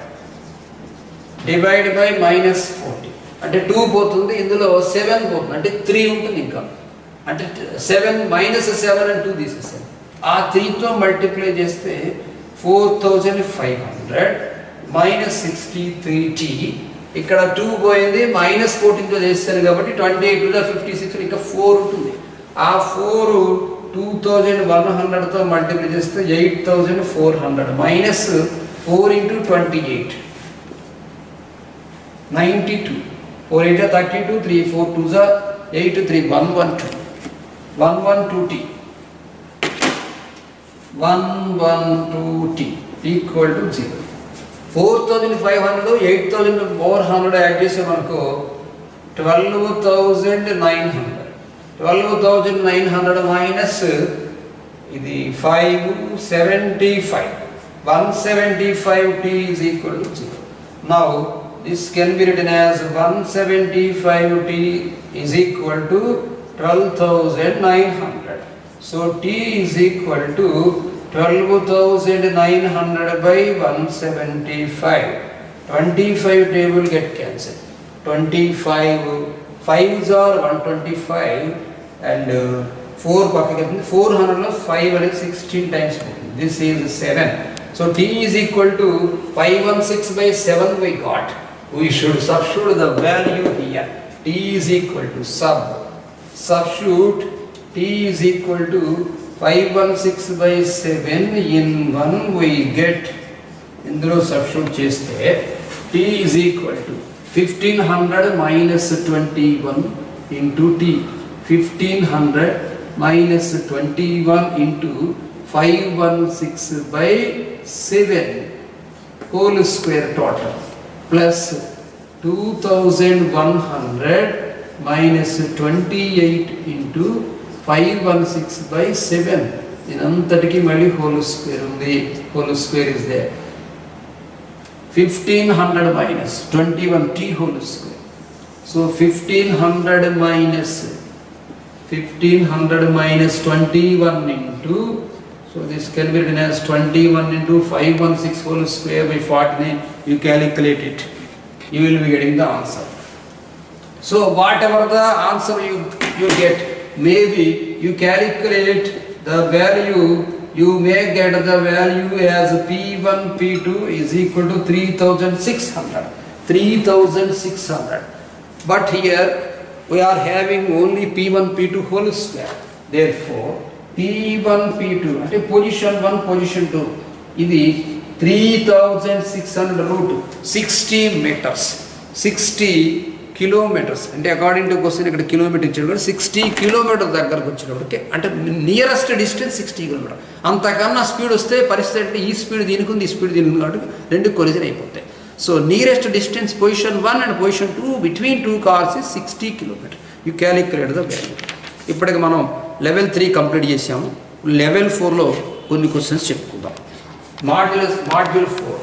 Speaker 1: డివైడ్ బై మైనస్ 14 అంటే 2 పోతుంది, ఇందులో 7 పోతుంది అంటే 3 ఉంటుంది. ఇంకా అంటే 7 మైనస్ 7 and 2 తీసేసాను. ఆ 3తో మల్టిప్లై చేస్తే 4500 మైనస్ 63t ఇక్కడ 2 పోయింది మైనస్ 14తో చేస్తాను కాబట్టి 28 56 ఇంకా 4 ఉంటుంది. ఆ 4 2100తో మల్టిప్లై చేస్తే 8400 minus 4 into 28 92 4 8 32 3 4 2 8 3 112t equal to 0. 4500 8400 add చేసే మనకు 12900 మైనస్ ఇది 575 175t is equal to 0. Now this can be written as 175t is equal to 12,900. So t is equal to 12,900 by 175. 25 table get cancelled. 25 5s are 125 and 4 400 లో 5 అనేది 16 times. This is 7. So t is equal to 516 by 7 we got. We should substitute the value here. T is equal to substitute t is equal to 516 by 7 in 1 we get ఇందులో substitute చేస్తే t is equal to 1500 minus 21 into t 1500 minus 21 into 516 by 7 whole square total plus 2100 minus 28 into 516 by 7 ఇదంతటికి మళ్ళీ whole square ఉంది. Whole square is there. 1500 minus 21t whole square. So 1500 minus 21 into, so this can be written as 21 into 516 whole square by 49. You calculate it, you will be getting the answer. So whatever the answer you get, maybe you calculate the value, you may get the value as P1 P2 is equal to 3600. 3600. But here we are having only P1 P2 whole square. Therefore P1 P2 అంటే position 1 position 2 ఇది 3600 route 60 metres 60 kilometres అంటే according to question ఇక్కడ kilometre ఇచ్చాడు కూడా 60 kilometre దగ్గరకు వచ్చినప్పటికి అంటే nearest distance 60 kilometre. అంతకన్నా స్పీడ్ వస్తే పరిస్థితి అంటే ఈ స్పీడ్ దీనికి ఉంది, ఈ స్పీడ్ దీనికి ఉంది కాబట్టి రెండు కొలిజన్ అయిపోతాయి. So nearest distance position 1 and position 2 between 2 cars is 60 kilometre. You calculate the value. ఇప్పటికి మనం లెవెల్ 3 కంప్లీట్ చేసాము. లెవెల్ 4లో కొన్ని క్వశ్చన్స్ చెప్పుకుందాం. మాడ్యూల్ 4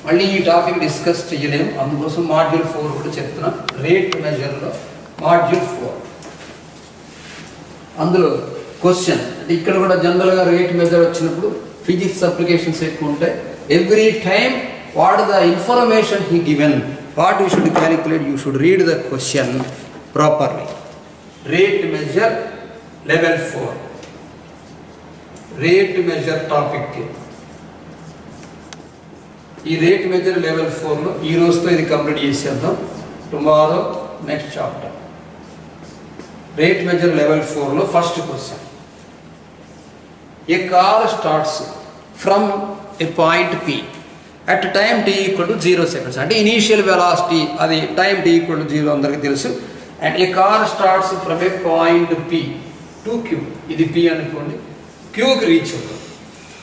Speaker 1: మళ్ళీ ఈ టాపిక్ డిస్కస్ చేయలేము, అందుకోసం మాడ్యూల్ 4 కూడా చెప్తున్నాం. రేట్ మెజర్లో మాడ్యూల్ 4 అందులో క్వశ్చన్ అంటే ఇక్కడ కూడా జనరల్గా రేట్ మెజర్ వచ్చినప్పుడు ఫిజిక్స్ అప్లికేషన్స్ ఎక్కువ ఉంటాయి. Every time what the information he given, what you should calculate, you should read the question properly. Rate measure level 4 rate measure topic. ఈ రేట్ మెజర్ లెవెల్ 4లో ఈ రోజుతో ఇది కంప్లీట్ చేసేద్దాం. Tomorrow next chapter. Rate measure level 4లో first question. A car starts from a point P at time t equal to 0 seconds అంటే initial velocity అది time t equal to 0 అందరికీ తెలుసు. And A car starts from a point P to Q, ఇది P అనుకోండి, Qకి reach అవుతుంది.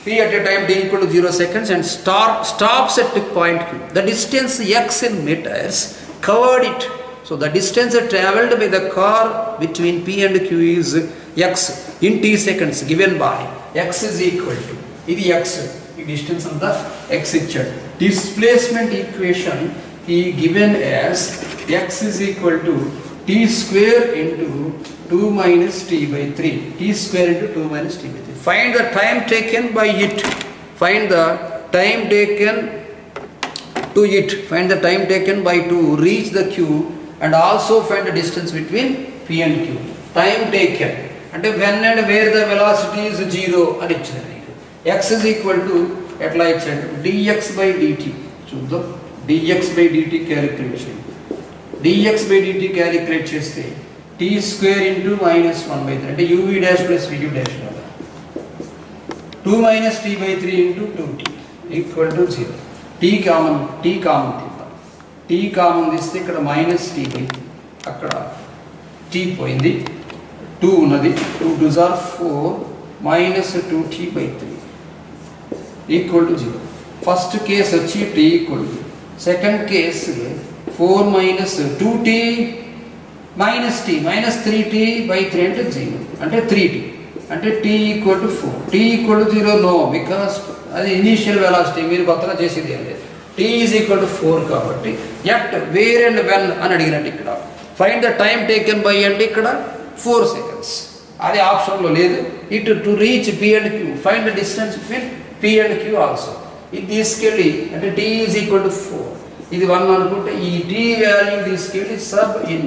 Speaker 1: P at a time t equal to 0 seconds and stops at point Q. The distance x in meters covered it. So the distance travelled by the car between P and Q is x in t seconds given by x is equal to ఇది x, ఈ distance అంతా x ఇచ్చాడు. Displacement equation he given as x is equal to t square into 2 minus t by 3. T square into 2 minus t by 3. Find the time taken by it. Find the time taken to it. Find the time taken by to reach the Q and also find the distance between P and Q. Time taken అంటే when and where the velocity is 0 అని ఇచ్చారు. x is equal to ఎట్లా ఇచ్చాడు dx by dt. చూద్దాం dx by dt calculate చేయండి. dx by dt calculate చేస్తే t square into minus 1 by 3 అంటే uv dash plus vu dash 2 minus t by 3 into 2t equal to 0. t common తీద్దాం. t common తీస్తే ఇక్కడ minus t by 3 అక్కడ t పోయింది, 2 ఉన్నది, 2 2s are 4 minus 2t by 3 equal to 0. First case వచ్చి t equal to, second case 4 minus 2t minus t minus 3t by 3 అంటే 0 అంటే 3t అంటే t equal to 4. t equal to 0 no, because అది initial velocity, మీరు కొత్తగా చేసేది ఏం లేదు. t ఈజ్ ఈక్వల్ టు 4 కాబట్టి ఎట్ వేర్ అండ్ వెన్ అని అడిగినట్టు ఇక్కడ find the time taken by అంటే ఇక్కడ 4 సెకండ్స్, అది ఆప్షన్లో లేదు. ఇటు to reach P and Q find the distance between P and Q also. ఇది తీసుకెళ్ళి అంటే t ఈజ్ ఈక్వల్ టు 4, ఇది 1 అనుకుంటే ఈ t వాల్యూ తీసుకెళ్ళి సబ్ ఇన్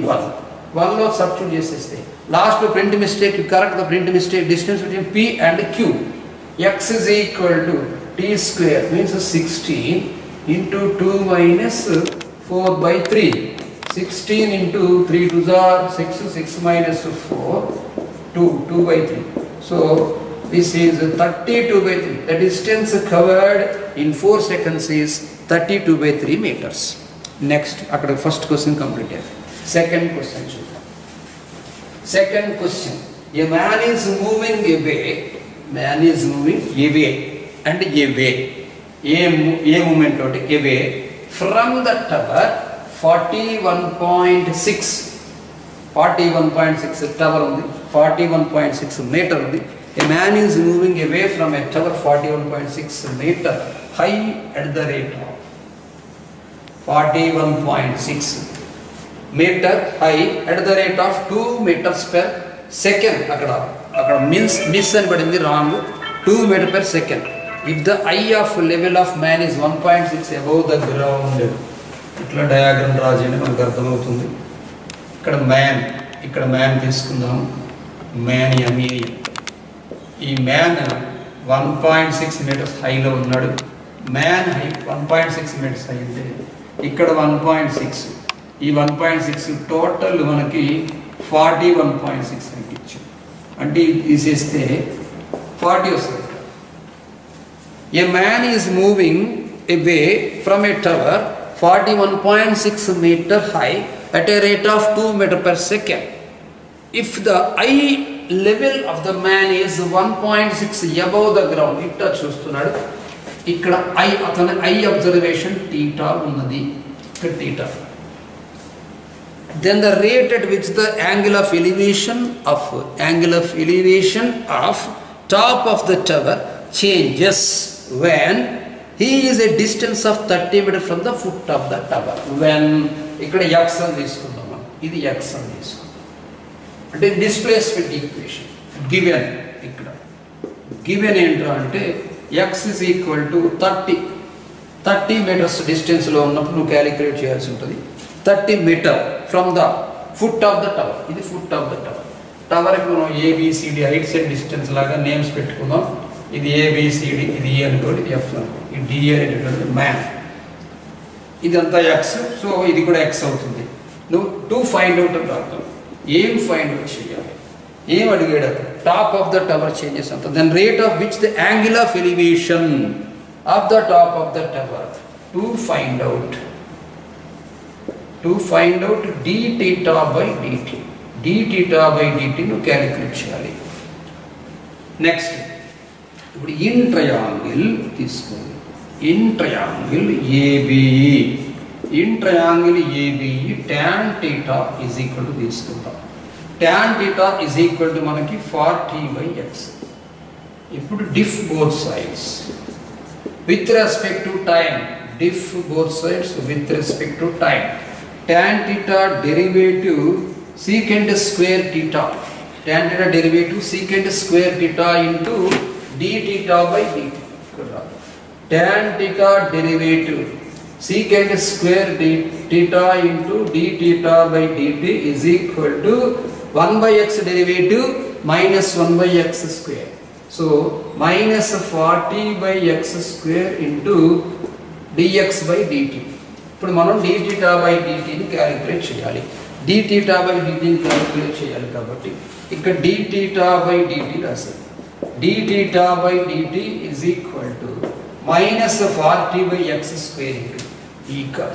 Speaker 1: 1లో సబ్స్టిట్యూట్ చేసేస్తే last print mistake, you correct the print mistake, distance between P and Q x is equal to t square means 16 into 2 minus 4 by 3. 16 into 3 2s are 6, 6 minus 4 2 by 3. So this is 32 by 3. The distance covered in 4 seconds is 32 by 3 meters. Next, after first question completed. Second question. Second question. A man is moving away. Man is moving away and away. A movement away from the tower 41.6. 41.6 tower ఉంది, 41.6 meter ఉంది. A man is moving away from a tower 41.6 meter high at the rate of 41.6 meter high at the rate of 2 meters per second. అక్కడ miss అని పడింది, wrong. 2 meter per second. If the eye of level of man is 1.6 above the ground, ఇట్లా diagram draw చేయండి, మనకు అర్థమవుతుంది. ఇక్కడ man తీసుకుందాం. Man MA, ఈ మ్యాన్ 1.6 మీటర్స్ హైలో ఉన్నాడు. మ్యాన్ హై 1.6 మీటర్స్ హై అంటే ఇక్కడ 1.6 ఈ 1.6 టోటల్ మనకి 41.6 అని ఇచ్చాం అంటే ఇది తీసేస్తే 40 వస్తుంది A man is moving away from a tower 41.6 meter high at a rate of 2 meter per second. If the eye level of the man is 1.6 above the ground, itta చూస్తున్నాడు ఇక్కడ అతని ఐ అబ్జర్వేషన్ theta ఉన్నది ఇక్కడ theta. Then the rate at which the angle of elevation of top of the tower changes when he is a distance of 30 meters from the foot of the tower. When ఇక్కడ x అని తీసుకుందాం మనం ఇది x అని తీసుకుందాం అంటే displacement equation given ఇక్కడ given ఏంట్రా అంటే x is equal to 30 meters distance లో ఉన్నప్పుడు నువ్వు క్యాలిక్యులేట్ చేయాల్సి ఉంటుంది 30 meter from the foot of the tower. ఇది foot of the tower. Tower కి మనం ABCD హైట్ సెట్ డిస్టెన్స్ లాగా నేమ్స్ పెట్టుకుందాం. ఇది ABCD, ఇది E అనుకోండి, ఇది F అనుకోండి, ఇది D అనేటటువంటి మ్యాన్. ఇదంతా X, సో ఇది కూడా X అవుతుంది. నువ్వు టు ఫైండ్ అవుట్ అని రాద్దాం. ఏం ఫైండ్ అవుట్ చేయాలి? ఏం అడిగాడు? Top of the tower changes అంత. Then rate of which the angle of elevation of the top of the tower to find out d theta by dt. d theta by dt నువ్వు calculate చేయాలి. Next ఇప్పుడు in triangle తీసుకోండి. In triangle ABE tan theta is equal to తీసుకుంటాం. tan theta is equal to మనకి 40/x. ఇప్పుడు diff both sides with respect to time. Diff both sides with respect to time. Tan theta derivative secant square theta. Tan theta derivative secant square theta into d theta by dt. Tan theta derivative secant square theta into d theta by dt is equal to 1/x derivative minus 1/x square. So minus 40/x square into dx by dt. ఇప్పుడు మనం d theta by dt ని calculate చేయాలి. d theta by dt ని calculate చేయాలి కాబట్టి ఇక్కడ d theta by dt రాసాం. d theta by dt is equal to minus 40/x square into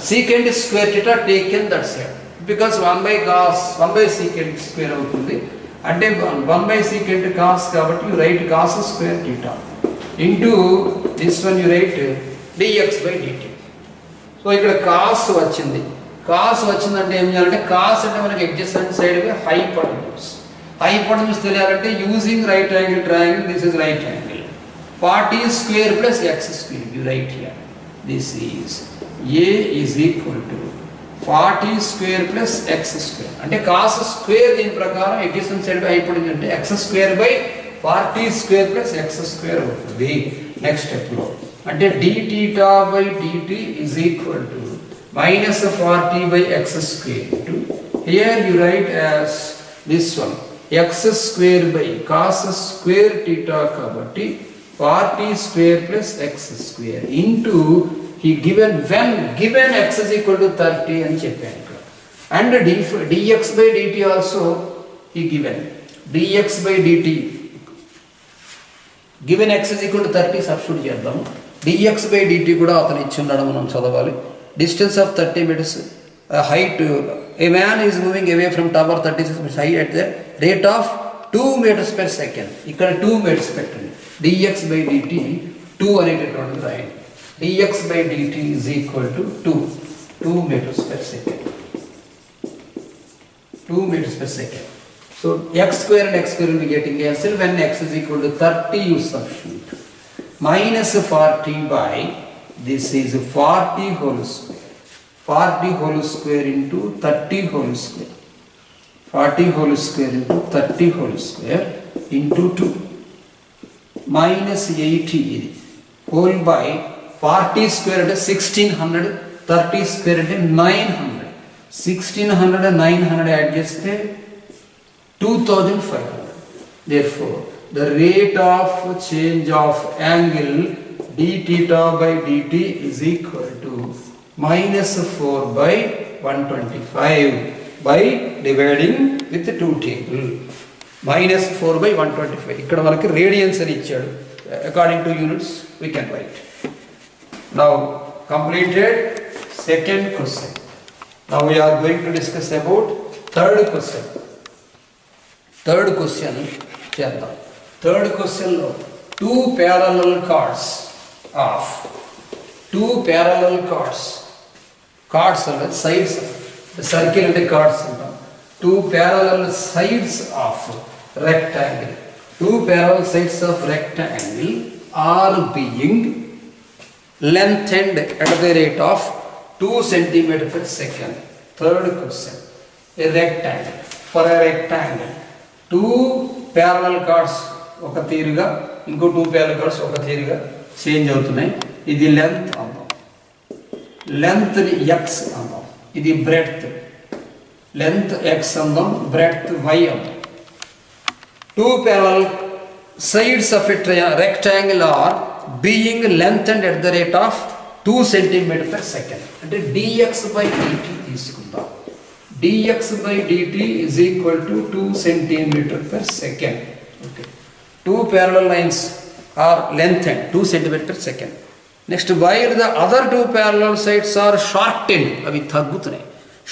Speaker 1: secant square theta taken that side because 1/secant square అవుతుంది అంటే 1/secant cos కాబట్టి you write cos square theta into this one you write dx by dt. So ఇక్కడ cos వచ్చిందంటే ఏం చేయాలంటే cos అంటే మనకి adjacent side కి hypotenuse తెలియాలంటే using right angle triangle this is right angle 40 square plus x square you write here this is a is equal to 40 square plus x square అంటే cos square దీని ప్రకారం adjacent side by hypotenuse అంటే x square by 40 square plus x square అవుతుంది next step లో అంటే d theta by dt is equal to minus 40/x square into here you write as this one x square by cos square theta కాబట్టి 40 square plus x square into he given when given x is equal to 30 అని చెప్పాను ఇక్కడ and dx by dt also he given dx by dt given x is equal to 30 substitute చేద్దాం. dx by dt కూడా అతను ఇచ్చున్నాడు మనం చదవాలి. distance of 30 meters height a man is moving away from tower 36 meters high at the rate of 2 meters per second. ఇక్కడ 2 meters పెట్టండి. dx by dt 2 అనేటటువంటి రాయండి. dx by dt is equal to 2 meters per second. 2 meters per second. So x square and x square will be getting cancelled. When x is equal to 30 you substitute. Minus 40 by this is 40 whole square. 40 whole square into 30 whole square. 40 whole square into 30 whole square into 2. Minus 80 ఇది whole by 40 square అంటే 1600 30 square అంటే 900 1600 900 add చేస్తే 2500. Therefore the rate of change of angle d theta by dt is equal to minus 4 by 125 by dividing with 2 table. Minus 4 by 125. ఇక్కడ మనకి radians అని ఇచ్చాడు. According to units we can write. Now completed second question. Now we are going to discuss about third question. Third question చేద్దాం. Third question లో two parallel chords అంటే sides the circle అంటే chords అంటాం. Two parallel sides of rectangle. Two parallel sides of rectangle are being lengthened at the rate of 2 cm per second. Third question. A rectangle. For a rectangle, two parallel chords ఒక తీరుగా ఇంకో two parallel chords ఒక తీరుగా change అవుతున్నాయి. ఇది length అందాం, length ని x అందాం, ఇది బ్రెడ్త్, లెంత్ x అందాం, బ్రెడ్త్ y అందాం. Two parallel sides of a rectangle are being lengthened at the rate of 2 cm per second. అంటే dx by dt తీసుకుందాం. dx by dt is equal to 2 cm per second. Okay. Two parallel lines are lengthened 2 cm per second. Next, while the other two parallel sides are shortened, అవి తగ్గుతున్నాయి.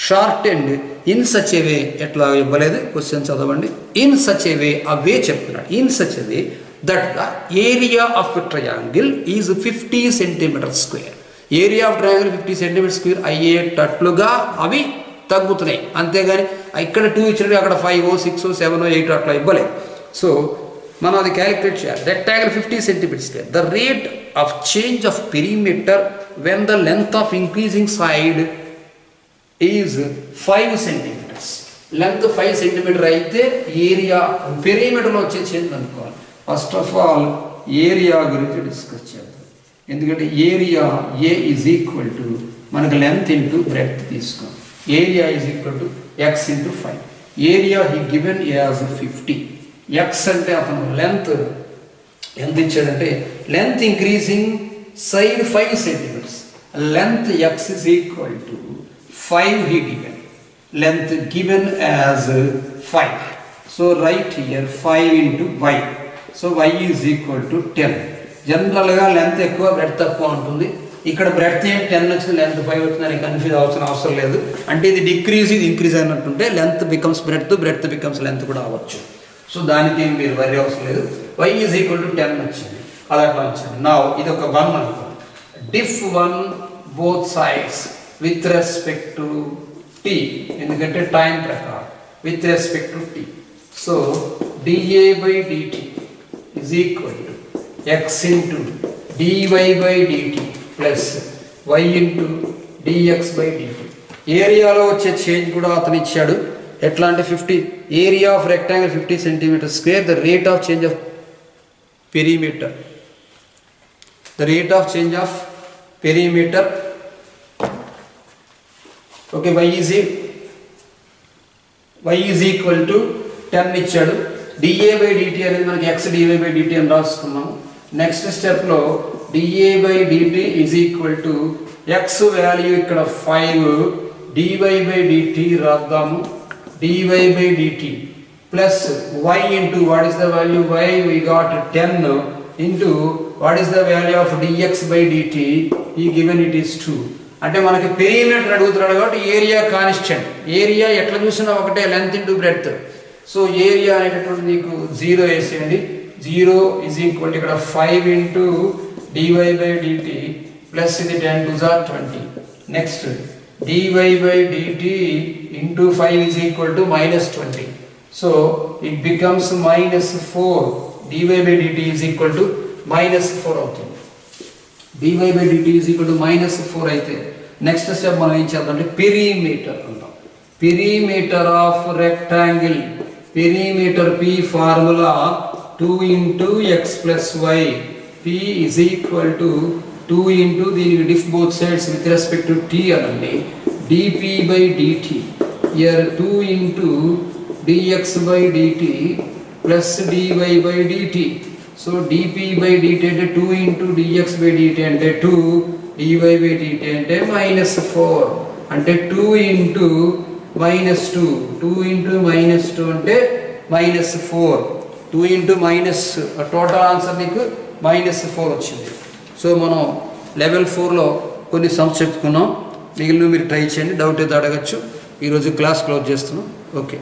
Speaker 1: Shortened in such a way, ఎట్లా ఇవ్వలేదు question చదవండి. In such a way, ఆ వే చెప్తున్నాడు. In such a way that the area of a triangle is 50 centimeter square. Area of triangle 50 centimeter square అయ్యేటట్లుగా అవి తగ్గుతున్నాయి. అంతేగాని ఇక్కడ 2 ఇచ్చినట్టు అక్కడ 5 6 7 8 అట్లా ఇవ్వలేదు. సో మనం అది క్యాలిక్యులేట్ చేయాలి. Rectangle 50 centimeter square. The rate of change of perimeter when the length of increasing side is 5 centimeters. Length 5 centimeter అయితే ఏరియా పెరిమీటర్లో వచ్చే చేంజ్ అనుకోవాలి. ఫస్ట్ ఆఫ్ ఆల్ ఏరియా గురించి డిస్కస్ చేద్దాం. ఎందుకంటే area a is equal to మనకు length into breadth తీసుకోం. Area is equal to x into 5. Area he given as 50. X అంటే అతను లెంత్ ఎంత ఇచ్చాడంటే length increasing side 5 centimeters. Length x is equal to 5 he given. Length given as 5. So write here 5 into y. So y is equal to 10. జనరల్గా length ఎక్కువ breadth తక్కువ ఉంటుంది. ఇక్కడ breadth ఏం 10 వచ్చింది, లెంత్ 5 వచ్చిందని కన్ఫ్యూజ్ అవ్వాల్సిన అవసరం లేదు. అంటే ఇది డిక్రీజ్ ఇది ఇంక్రీజ్ అయినట్టుంటే length becomes breadth, breadth becomes length కూడా అవ్వచ్చు. సో దానికి మీరు వరి అవసరం లేదు. y is equal to 10 వచ్చింది, అది అట్లా వచ్చింది. నా ఇది ఒక 1 అనుకోండి. Diff 1 both sides with respect to t, ఎందుకంటే టైం ప్రకారం with respect to t. So dA by dt is equal to x into dy by dt plus y into dx by dt. ఏరియాలో వచ్చే చేంజ్ కూడా అతను ఇచ్చాడు. ఎట్లా అంటే 50 area of rectangle 50 centimeter square. The rate of change of perimeter, the rate of change of perimeter. Okay, y is equal to 10 ఇచ్చాడు. dA by dt అనేది మనకి x dy by dt అని రాసుకున్నాం. నెక్స్ట్ స్టెప్ లో dA by dt is equal to x value ఇక్కడ 5, dy by dt రాద్దాము. dy by dt plus y into what is the value y, we got 10 into what is the value of dx by dt, he given it is 2. అంటే మనకి perimeter అడుగుతున్నాడు కాబట్టి area constant. Area ఎట్లా చూసినా ఒకటే, length into breadth. So area అనేటటువంటి నీకు 0 వేసేయండి. 0 ఈజ్ ఈక్వల్ టు ఇక్కడ 5 into dy by dt plus ఇది 10 2 20. Next dy by dt into 5 is equal to -20. So it becomes -4. dy by dt is equal to -4 అవుతుంది. dy by dt is equal to -4 అయితే next step మనం ఏం చేద్దాం అంటే perimeter అంటాం. Perimeter of rectangle, perimeter p formula 2 into x plus y. p is equal to 2 into దీనికి diff both sides with respect to t అనండి. dp by dt here 2 into dx by dt plus dy by dt. So dp by dt అంటే 2 into dx by dt అంటే 2, dy by dt అంటే -4 అంటే 2 into -2 2 into -2 అంటే -4 2 into minus total answer నీకు -4 వచ్చింది. So మనం level 4లో కొన్ని సమ్స్ చెప్పుకున్నాం. మిగిలిన మీరు ట్రై చేయండి, డౌట్ అయితే అడగచ్చు. ఈరోజు క్లాస్ క్లోజ్ చేస్తున్నాం. ఓకే.